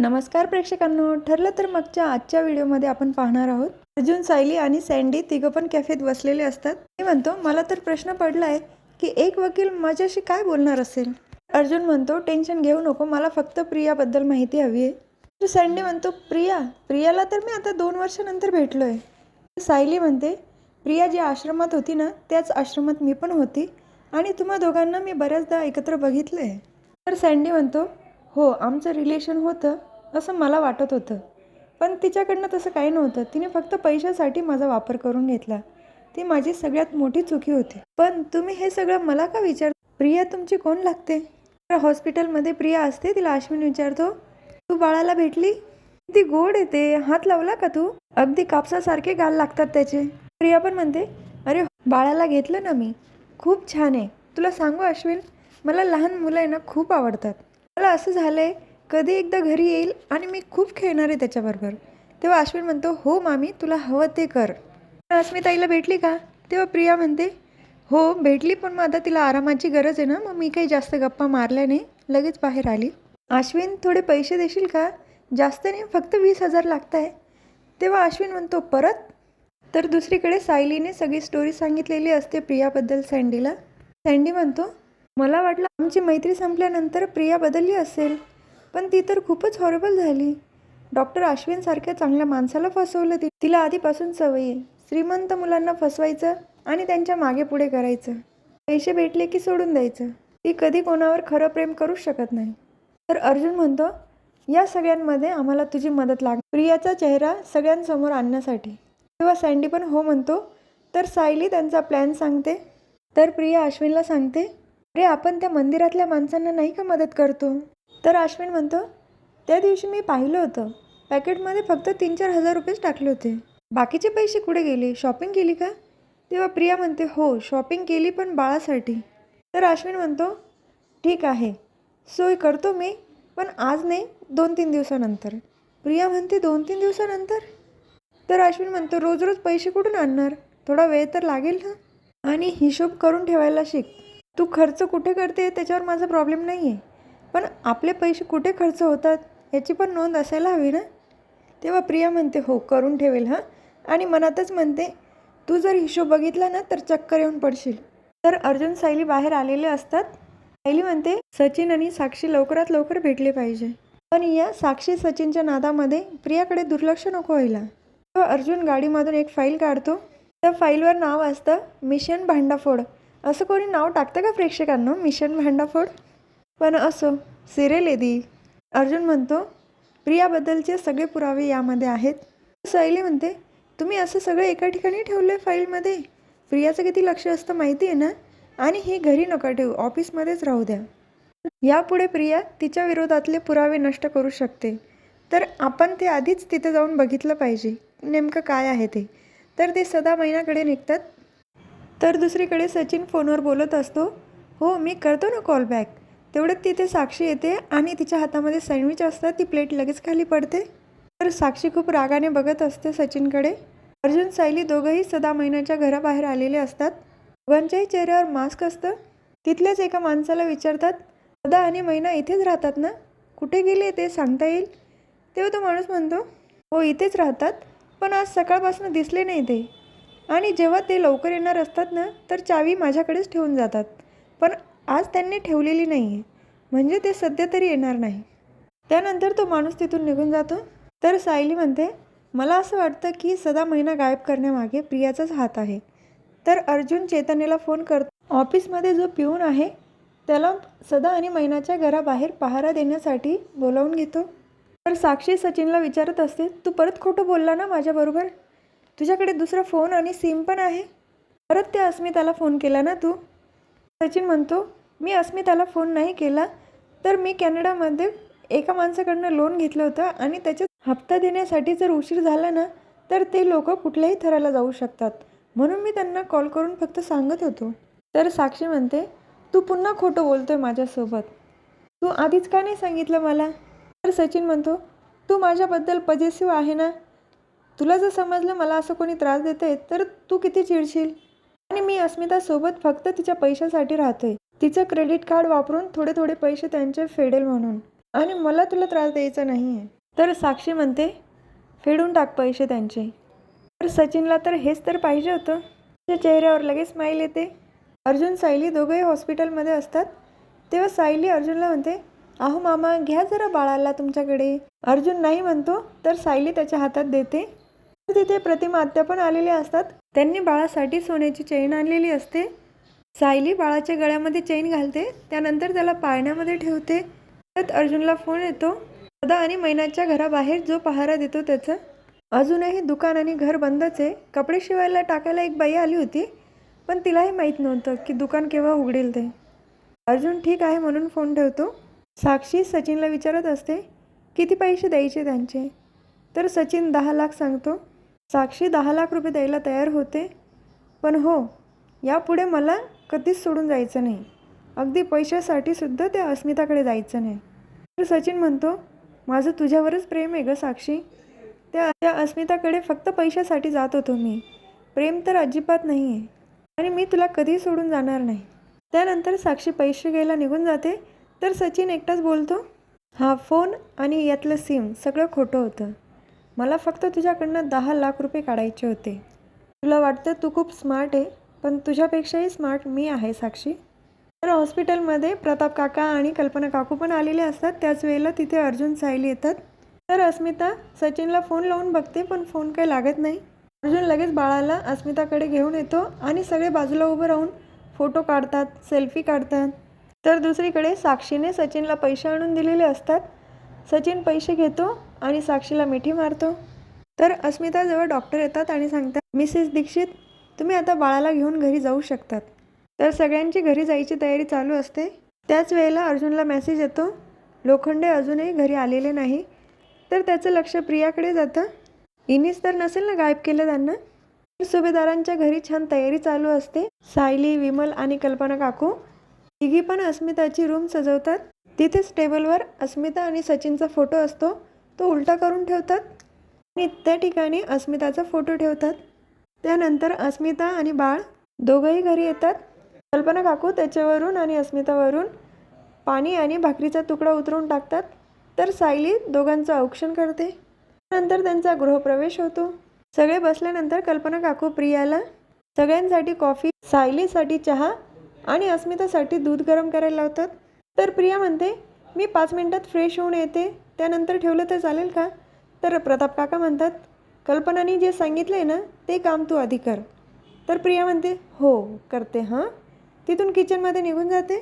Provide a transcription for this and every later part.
नमस्कार प्रेक्षकांनो, ठरलं तर मागच्या आजच्या व्हिडिओमध्ये आपण पाहणार आहोत अर्जुन, सायली आणि सँडी तिघं पण कॅफेत बसलेले असतात. मी म्हणतो मला तर प्रश्न पडलाय की एक वकील माझ्याशी काय बोलणार असेल. अर्जुन म्हणतो टेन्शन घेऊ नको, मला फक्त प्रियाबद्दल माहिती हवी आहे. तर सँडी म्हणतो प्रियाला तर मी आता 2 वर्षानंतर भेटलोय. सायली म्हणते प्रिया ज्या आश्रमात होती ना त्याच आश्रमात मी पण होती आणि तुम्हा दोघांना मी बऱ्याचदा एकत्र बघितलंय. तर सँडी म्हणतो हो, आमचं रिलेशन होतं असं मला वाटत होतं, पण तिच्याकडनं तसं काही नव्हतं. तिने फक्त पैशासाठी माझा वापर करून घेतला. ती माझी सगळ्यात मोठी चुकी होती. पण तुम्ही हे सगळं मला का विचार? प्रिया तुमची कोण लागते? तर हॉस्पिटलमध्ये प्रिया असते, तिला अश्विन विचारतो तू बाळाला भेटली? ती गोड येते, हात लावला का तू? अगदी कापसासारखे गाल लागतात त्याचे. प्रिया पण म्हणते अरे बाळाला घेतलं ना मी, खूप छान आहे. तुला सांगू अश्विन, मला लहान मुलं आहे ना खूप आवडतात. मला असं झालंय कधी एकदा घरी येईल आणि मी खूप खेळणार आहे त्याच्याबरोबर. तेव्हा अश्विन म्हणतो हो मामी, तुला हवं ते कर. अस्मिताईला भेटली का? तेव्हा प्रिया म्हणते हो भेटली, पण मग आता तिला आरामाची गरज आहे ना, मग मी काही जास्त गप्पा मारल्या नाही, लगेच बाहेर आली. अश्विन थोडे पैसे देशील का? जास्त नाही, फक्त 20,000 लागत आहे. तेव्हा अश्विन म्हणतो परत? तर दुसरीकडे सायलीने सगळी स्टोरी सांगितलेली असते प्रियाबद्दल सँडीला. सँडी म्हणतो मला वाटलं आमची मैत्री संपल्यानंतर प्रिया बदलली असेल, पण ती तर खूपच हॉरेबल झाली. डॉक्टर अश्विनसारख्या चांगल्या माणसाला फसवलं. तिला आधीपासून सवय आहे श्रीमंत मुलांना फसवायचं आणि त्यांच्या मागे पुढे करायचं. पैसे भेटले की सोडून द्यायचं. ती कधी कोणावर खरं प्रेम करूच शकत नाही. तर अर्जुन म्हणतो या सगळ्यांमध्ये आम्हाला तुझी मदत लागणार, प्रियाचा चेहरा सगळ्यांसमोर आणण्यासाठी. तेव्हा सँडी पण हो म्हणतो. तर सायली त्यांचा प्लॅन सांगते. तर प्रिया अश्विनला सांगते अरे आपण त्या मंदिरातल्या माणसांना नाही का मदत करतो? तर अश्विन म्हणतो त्या दिवशी मी पाहिलं होतं, पॅकेटमध्ये फक्त 3-4 हजार रुपयेच टाकले होते. बाकीचे पैसे कुठे गेले? शॉपिंग केली का? तेव्हा प्रिया म्हणते हो शॉपिंग केली, पण बाळासाठी. तर अश्विन म्हणतो ठीक आहे, सोय करतो मी, पण आज नाही, 2-3 दिवसानंतर. प्रिया म्हणते 2-3 दिवसानंतर? तर अश्विन म्हणतो रोज रोज पैसे कुठून आणणार? थोडा वेळ तर लागेल ना. आणि हिशोब करून ठेवायला शिक. तू खर्च कुठे करते त्याच्यावर माझा प्रॉब्लेम नाही आहे, पण आपले पैसे कुठे खर्च होतात याची पण नोंद असायला हवी ना. तेव्हा प्रिया म्हणते हो करून ठेवेल हां, आणि मनातच म्हणते तू जर हिशोब बघितला ना तर चक्कर येऊन पडशील. तर अर्जुन सायली बाहेर आलेले असतात. सायली म्हणते सचिन आणि साक्षी लवकरात लवकर भेटले पाहिजे, पण या साक्षी सचिनच्या नादामध्ये प्रियाकडे दुर्लक्ष नको व्हायला. तेव्हा अर्जुन गाडीमधून एक फाईल काढतो. त्या फाईलवर नाव असतं मिशन भांडाफोड. असं कोणी नाव टाकतं का प्रेक्षकांनो, मिशन भांडाफोड? पण असो, सिरियल आहे ती. अर्जुन म्हणतो प्रियाबद्दलचे सगळे पुरावे यामध्ये आहेत. सायली म्हणते तुम्ही असं सगळं एका ठिकाणी ठेवलं आहे फाईलमध्ये? प्रियाचं किती लक्ष असतं माहिती आहे ना. आणि हे घरी नका ठेवू, ऑफिसमध्येच राहू द्या. यापुढे प्रिया तिच्या विरोधातले पुरावे नष्ट करू शकते, तर आपण ते आधीच तिथे जाऊन बघितलं पाहिजे नेमकं काय आहे ते. तर ते सदा महिन्याकडे निघतात. तर दुसरीकडे सचिन फोनवर बोलत असतो हो मी करतो ना कॉल बॅक. तेवढ्यात तिथे साक्षी येते आणि तिच्या हातामध्ये सँडविच असतात. ती प्लेट लगेच खाली पडते. तर साक्षी खूप रागाने बघत असते सचिनकडे. अर्जुन सायली दोघंही सदा महिन्याच्या घराबाहेर आलेले असतात. दोघांच्याही चेहऱ्यावर मास्क असतं. तिथल्याच एका माणसाला विचारतात सदा आणि महिना इथेच राहतात ना, कुठे गेले ते सांगता येईल? तेव्हा तो माणूस म्हणतो हो इथेच राहतात, पण आज सकाळपासून दिसले नाही ते, आणि जेव्हा ते लवकर येणार असतात ना तर चावी माझ्याकडेच ठेवून जातात, पण आज त्यांनी ठेवलेली नाही आहे, म्हणजे ते सध्या तरी येणार नाही. त्यानंतर तो माणूस तिथून निघून जातो. तर सायली म्हणते मला असं वाटतं की सदा महिना गायब करण्यामागे प्रियाचाच हात आहे. तर अर्जुन चैतन्यला फोन करतो. ऑफिसमध्ये जो पिऊन आहे त्याला सदा आणि महिन्याच्या घराबाहेर पहारा देण्यासाठी बोलावून घेतो. तर साक्षी सचिनला विचारत असते तू परत खोटं बोलला ना माझ्याबरोबर? तुझ्याकडे दुसरा फोन आणि सिम पण आहे. परत त्या अस्मिताला फोन केला ना तू? सचिन म्हणतो मी अस्मिताला फोन नाही केला, तर मी कॅनडामध्ये एका माणसाकडनं लोन घेतलं होतं आणि त्याच्यात हप्ता देण्यासाठी जर उशीर झाला ना तर ते लोक कुठल्याही थराला जाऊ शकतात, म्हणून मी त्यांना कॉल करून फक्त सांगत होतो. तर साक्षी म्हणते तू पुन्हा खोटं बोलतोय माझ्यासोबत, तू आधीच का नाही सांगितलं मला? तर सचिन म्हणतो तू माझ्याबद्दल पॉझिटिव्ह आहे ना, तुला जर समजलं मला असं कोणी त्रास देते तर तू किती चिडशील. आणि मी अस्मितासोबत फक्त तिच्या पैशासाठी राहतोय, तिचं क्रेडिट कार्ड वापरून थोडे थोडे पैसे त्यांचे फेडेल म्हणून. आणि मला तुला त्रास द्यायचा नाही आहे. तर साक्षी म्हणते, फेडून टाक पैसे त्यांचे. तर सचिनला तर हेच तर पाहिजे होतं. त्याच्या चेहऱ्यावर लगेच स्माईल येते. अर्जुन सायली दोघंही हॉस्पिटलमध्ये असतात. तेव्हा सायली अर्जुनला म्हणते, अहो मामा घ्या जरा बाळाला तुमच्याकडे. अर्जुन नाही म्हणतो तर सायली त्याच्या हातात देते. तिथे प्रतिमा आत्या पण आलेल्या असतात. त्यांनी बाळासाठी सोन्याची चेन आणलेली असते. सायली बाळाच्या गळ्यामध्ये चेन घालते, त्यानंतर त्याला पाळण्यामध्ये ठेवते. त्यात अर्जुनला फोन येतो. दादा आणि मैनाच्या घराबाहेर जो पहारा देतो त्याचा. अजूनही दुकान आणि घर बंदच आहे. कपडे शिवायला टाकायला एक बाई आली होती, पण तिलाही माहीत नव्हतं की दुकान केव्हा उघडेल ते. अर्जुन ठीक आहे म्हणून फोन ठेवतो. साक्षी सचिनला विचारत असते किती पैसे द्यायचे त्यांचे. तर सचिन 10 लाख सांगतो. साक्षी 10 लाख रुपये द्यायला तयार होते. पण हो, यापुढे मला कधीच सोडून जायचं नाही. अगदी पैशासाठी सुद्धा त्या अस्मिताकडे जायचं नाही. तर सचिन म्हणतो, माझं तुझ्यावरच प्रेम आहे ग साक्षी. त्या अस्मिताकडे फक्त पैशासाठी जात होतो मी. प्रेम तर अजिबात नाही आहे आणि मी तुला कधी सोडून जाणार नाही. त्यानंतर साक्षी पैसे घ्यायला निघून जाते. तर सचिन एकटाच बोलतो, हा फोन आणि यातलं सिम सगळं खोटं होतं. मला फक्त तुझ्याकडनं 10 लाख रुपये काढायचे होते. तुला वाटतं तू खूप स्मार्ट आहे, पण तुझ्यापेक्षाही स्मार्ट मी आहे साक्षी. तर हॉस्पिटलमध्ये प्रताप काका आणि कल्पना काकू पण आलेले असतात. त्याच वेळेला तिथे अर्जुन सायली येतात. तर अस्मिता सचिनला फोन लावून बघते, पण फोन काही लागत नाही. अर्जुन लगेच बाळाला अस्मिताकडे घेऊन येतो आणि सगळे बाजूला उभं राहून फोटो काढतात, सेल्फी काढतात. तर दुसरीकडे साक्षीने सचिनला पैसे आणून दिलेले असतात. सचिन पैसे घेतो आणि साक्षीला मिठी मारतो. तर अस्मिताजवळ डॉक्टर येतात आणि सांगतात, मिसेस दीक्षित तुम्ही आता बाळाला घेऊन घरी जाऊ शकतात. तर सगळ्यांची घरी जायची तयारी चालू असते. त्याच वेळेला अर्जुनला मेसेज येतो, लोखंडे अजूनही घरी आलेले नाही. तर त्याचं लक्ष प्रियाकडे जातं. इनीच तर नसेल ना गायब केलं त्यांना. सुभेदारांच्या घरी छान तयारी चालू असते. सायली, विमल आणि कल्पना काकू तिघी पण अस्मिताची रूम सजवतात. तिथेच टेबलवर अस्मिता आणि सचिनचा फोटो असतो, तो उलटा करून ठेवतात आणि त्या ठिकाणी अस्मिताचा फोटो ठेवतात. त्यानंतर अस्मिता आणि बाळ दोघंही घरी येतात. कल्पना काकू त्याच्यावरून आणि अस्मितावरून पाणी आणि भाकरीचा तुकडा उतरवून टाकतात. तर सायली दोघांचं औक्षण करते. नंतर त्यांचा गृहप्रवेश होतो. सगळे बसल्यानंतर कल्पना काकू प्रियाला सगळ्यांसाठी कॉफी, सायलीसाठी चहा आणि अस्मितासाठी दूध गरम करायला लावतात. तर प्रिया म्हणते, मी 5 मिनिटात फ्रेश होऊन येते, त्यानंतर ठेवलं तर चालेल का. तर प्रताप काका म्हणतात, कल्पनाने जे सांगितलं आहे ना ते काम तू आधी कर. तर प्रिया म्हणते, हो करते हां. तिथून किचनमध्ये निघून जाते.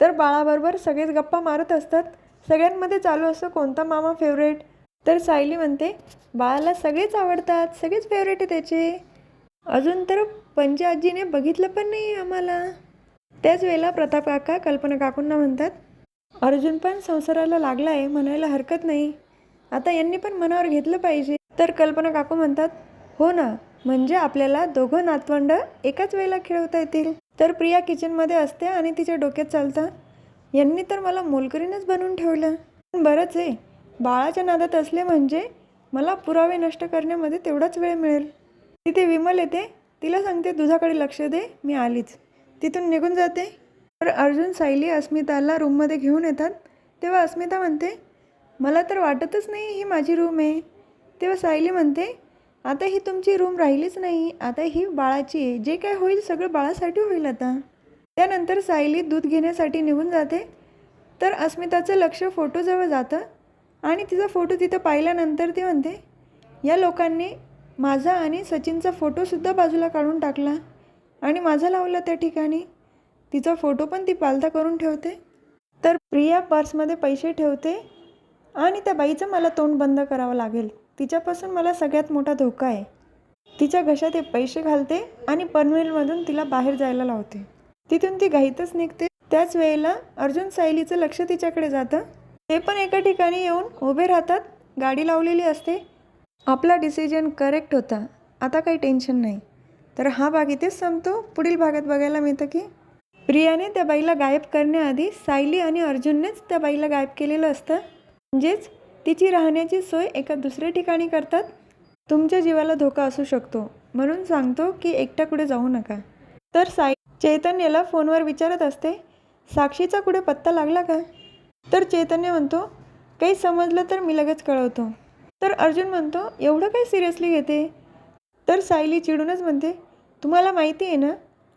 तर बाळाबरोबर सगळेच गप्पा मारत असतात. सगळ्यांमध्ये चालू असतं कोणता मामा फेवरेट. तर सायली म्हणते, बाळाला सगळेच आवडतात, सगळेच फेवरेट आहे त्याचे. अजून तर पंजी आजीने बघितलं पण नाही आम्हाला. त्याच वेळेला प्रताप काका कल्पना काकूंना म्हणतात, अर्जुन पण संसाराला लागला आहे म्हणायला हरकत नाही. आता यांनी पण मनावर घेतलं पाहिजे. तर कल्पना काकू म्हणतात, हो ना, म्हणजे आपल्याला दोघं नातवंड एकाच वेळेला खेळवता येतील. तर प्रिया किचनमध्ये असते आणि तिच्या डोक्यात चालतं, यांनी तर मला मोलकरीनच बनवून ठेवलं. बरंच आहे, बाळाच्या नादात असले म्हणजे मला पुरावे नष्ट करण्यामध्ये तेवढाच वेळ मिळेल. तिथे विमल येते. तिला सांगते, दुधाकडे लक्ष दे, मी आलीच. तिथून निघून जाते. तर अर्जुन सायली अस्मिताला रूममध्ये घेऊन येतात. तेव्हा अस्मिता म्हणते, मला तर वाटतच नाही ही माझी रूम आहे. तेव्हा सायली म्हणते, आता ही तुमची रूम राहिलीच नाही, आता ही बाळाची आहे. जे काय होईल सगळं बाळासाठी होईल आता. त्यानंतर सायली दूध घेण्यासाठी निघून जाते. तर अस्मिताचं लक्ष फोटोजवळ जातं आणि तिचा फोटो तिथं पाहिल्यानंतर ती म्हणते, या लोकांनी माझा आणि सचिनचा फोटोसुद्धा बाजूला काढून टाकला आणि माझा लावला त्या ठिकाणी. तिचा फोटो पण ती पालथा करून ठेवते. तर प्रिया पर्समध्ये पैसे ठेवते आणि त्या बाईचं मला तोंड बंद करावं लागेल. तिच्यापासून मला सगळ्यात मोठा धोका आहे. तिच्या घशात ते पैसे घालते आणि पनवेलमधून तिला बाहेर जायला लावते. तिथून ती घाईतच निघते. त्याच वेळेला अर्जुन सायलीचं लक्ष तिच्याकडे जातं. ते पण एका ठिकाणी येऊन उभे राहतात. गाडी लावलेली असते. आपला डिसिजन करेक्ट होता, आता काही टेन्शन नाही. तर हा भाग इथेच संपतो. पुढील भागात बघायला मिळतं की प्रियाने त्या बाईला गायब करण्याआधी सायली आणि अर्जुननेच त्या बाईला गायब केलेलं असतं. म्हणजेच तिची राहण्याची सोय एका दुसऱ्या ठिकाणी करतात. तुमच्या जीवाला धोका असू शकतो म्हणून सांगतो की एकट्या कुठे जाऊ नका. तर चैतन्यला फोनवर विचारत असते, साक्षीचा कुठे पत्ता लागला का. तर चैतन्य म्हणतो, काही समजलं तर मी लगेच कळवतो. तर अर्जुन म्हणतो, एवढं काय सिरियसली घेते? तर सायली चिडूनच म्हणते, तुम्हाला माहिती आहे ना,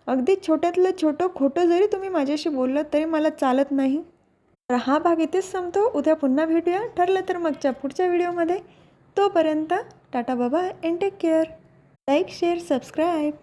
अगदी छोट्यातलं छोटं खोटं जरी तुम्ही माझ्याशी बोललात तरी मला चालत नाही. तर हा भाग इथेच संपतो. उद्या पुन्हा भेटूया ठरलं तर मगच्या पुढच्या व्हिडिओमध्ये. तोपर्यंत टाटा बाबा and take care. Like share subscribe.